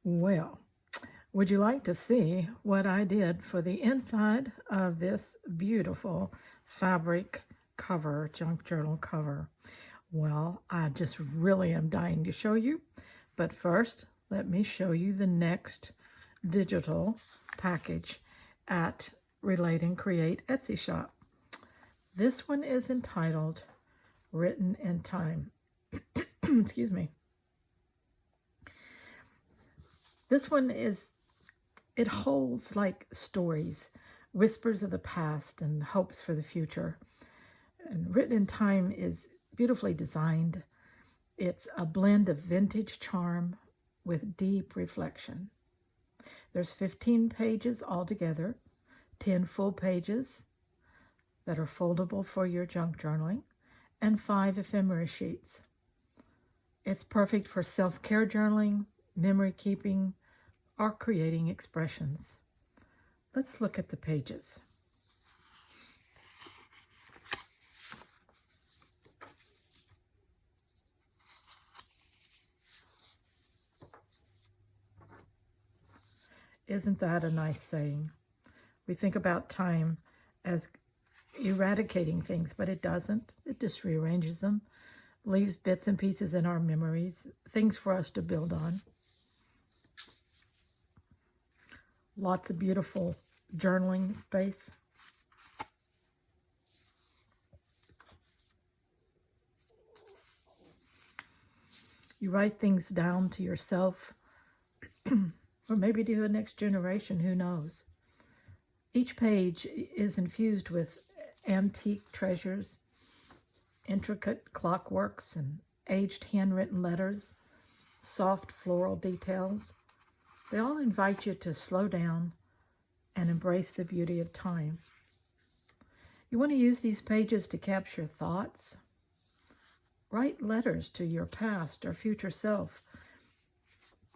Well, would you like to see what I did for the inside of this beautiful fabric cover, junk journal cover? Well, I just really am dying to show you. But first, let me show you the next digital package at Relate and Create Etsy shop. This one is entitled Written in Time. Excuse me. This one it holds like stories, whispers of the past and hopes for the future. And Written in Time is beautifully designed. It's a blend of vintage charm with deep reflection. There's 15 pages altogether, 10 full pages that are foldable for your junk journaling, and 5 ephemera sheets. It's perfect for self-care journaling, memory keeping, or creating expressions. Let's look at the pages. Isn't that a nice saying? We think about time as eradicating things, but it doesn't. It just rearranges them, leaves bits and pieces in our memories, things for us to build on. Lots of beautiful journaling space. You write things down to yourself, or maybe to the next generation, who knows. Each page is infused with antique treasures, intricate clockworks, and aged handwritten letters, soft floral details. They all invite you to slow down and embrace the beauty of time. You want to use these pages to capture thoughts. Write letters to your past or future self,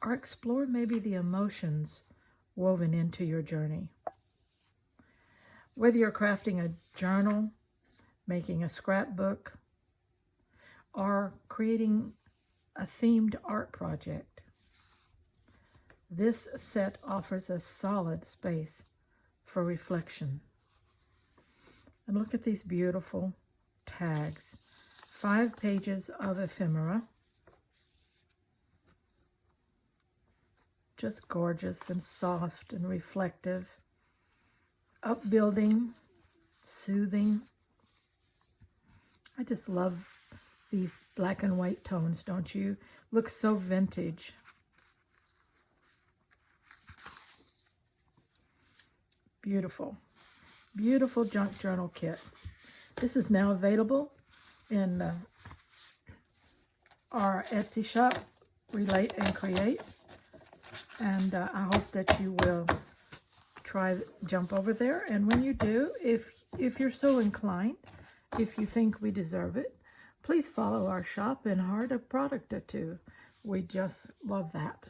or explore maybe the emotions woven into your journey. Whether you're crafting a journal, making a scrapbook, or creating a themed art project, this set offers a solid space for reflection. And look at these beautiful tags. 5 pages of ephemera. Just gorgeous and soft and reflective. Upbuilding, soothing. I just love these black and white tones, don't you? Look so vintage. Beautiful. Beautiful junk journal kit. This is now available in our Etsy shop, Relate and Create. And I hope that you will jump over there. And when you do, if you're so inclined, if you think we deserve it, please follow our shop and heart a product or two. We just love that.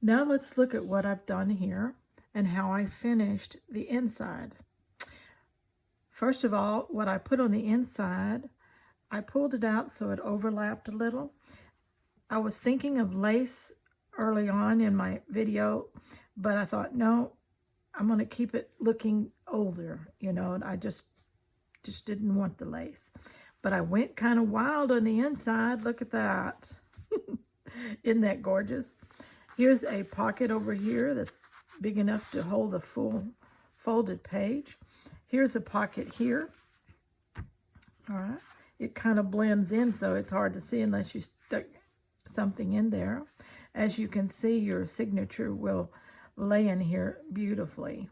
Now let's look at what I've done here and how I finished the inside. First of all, what I put on the inside, I pulled it out so it overlapped a little. I was thinking of lace early on in my video, but I thought, no, I'm going to keep it looking older, you know, and I just didn't want the lace. But I went kind of wild on the inside. Look at that. Isn't that gorgeous? Here's a pocket over here that's big enough to hold the full folded page. Here's a pocket here. All right. It kind of blends in, so it's hard to see unless you stick something in there. As you can see, your signature will lay in here beautifully.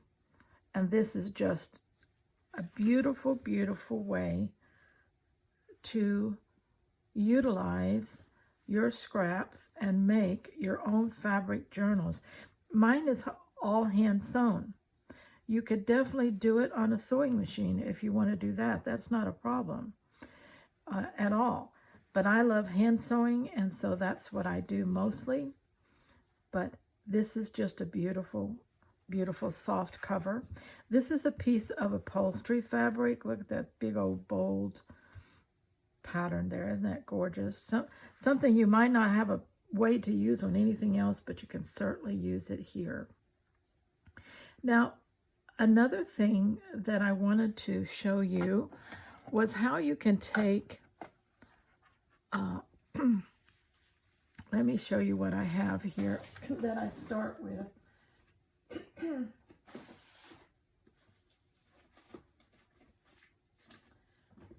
And this is just a beautiful, beautiful way to utilize your scraps and make your own fabric journals. Mine is all hand sewn. You could definitely do it on a sewing machine if you want to do that. That's not a problem at all. But I love hand sewing, and so that's what I do mostly. But this is just a beautiful, beautiful soft cover. This is a piece of upholstery fabric. Look at that big old bold pattern there. Isn't that gorgeous? Something you might not have a way to use on anything else, but you can certainly use it here. Now, another thing that I wanted to show you was how you can take, let me show you what I have here that I start with.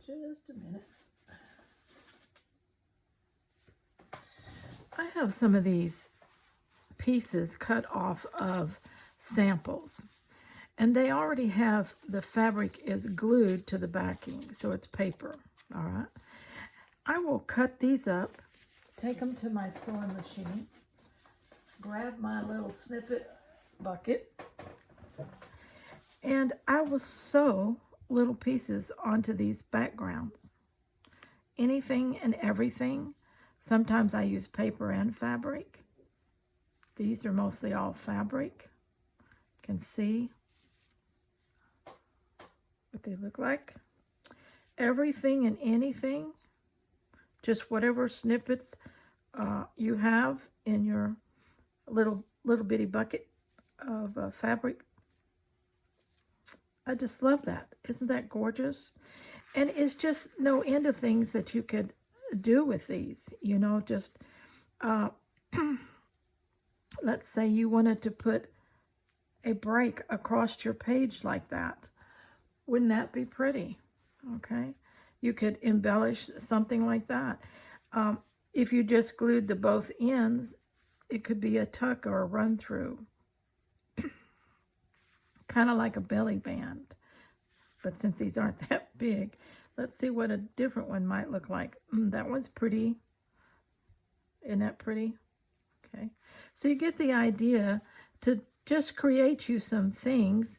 Just a minute. I have some of these pieces cut off of samples, and they already have, the fabric is glued to the backing, so it's paper. All right, I will cut these up, take them to my sewing machine, grab my little snippet bucket, and I will sew little pieces onto these backgrounds. Anything and everything. Sometimes I use paper and fabric. These are mostly all fabric. You can see what they look like. Everything and anything, just whatever snippets you have in your little bitty bucket of fabric. I just love that. Isn't that gorgeous? And it's just no end of things that you could do with these. You know, just let's say you wanted to put a break across your page like that. Wouldn't that be pretty? Okay. You could embellish something like that. If you just glued the both ends, it could be a tuck or a run through. Kind of like a belly band. But since these aren't that big, let's see what a different one might look like. That one's pretty. Isn't that pretty? Okay. So you get the idea to just create you some things.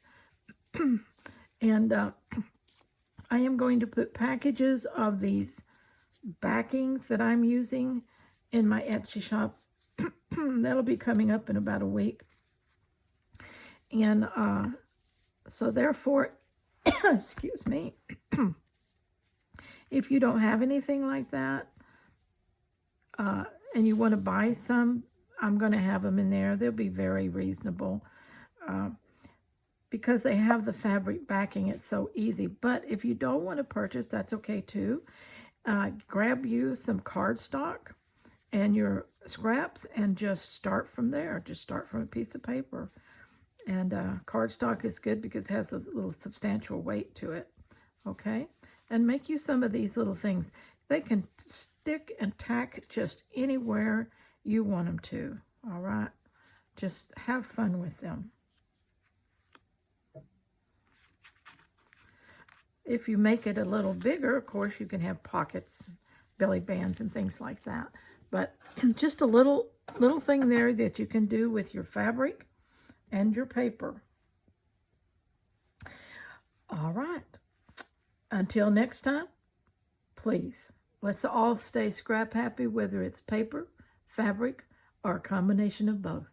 And I am going to put packages of these backings that I'm using in my Etsy shop. That'll be coming up in about a week. And so therefore, excuse me, if you don't have anything like that, and you want to buy some, I'm going to have them in there. They'll be very reasonable. Because they have the fabric backing, it's so easy. But if you don't want to purchase, that's okay too. Grab you some cardstock and your scraps and just start from there. Just start from a piece of paper. And cardstock is good because it has a little substantial weight to it. Okay? And make you some of these little things. They can stick and tack just anywhere you want them to. All right? Just have fun with them. If you make it a little bigger, of course, you can have pockets, belly bands, and things like that. But just a little thing there that you can do with your fabric and your paper. All right. Until next time, please, let's all stay scrap happy, whether it's paper, fabric, or a combination of both.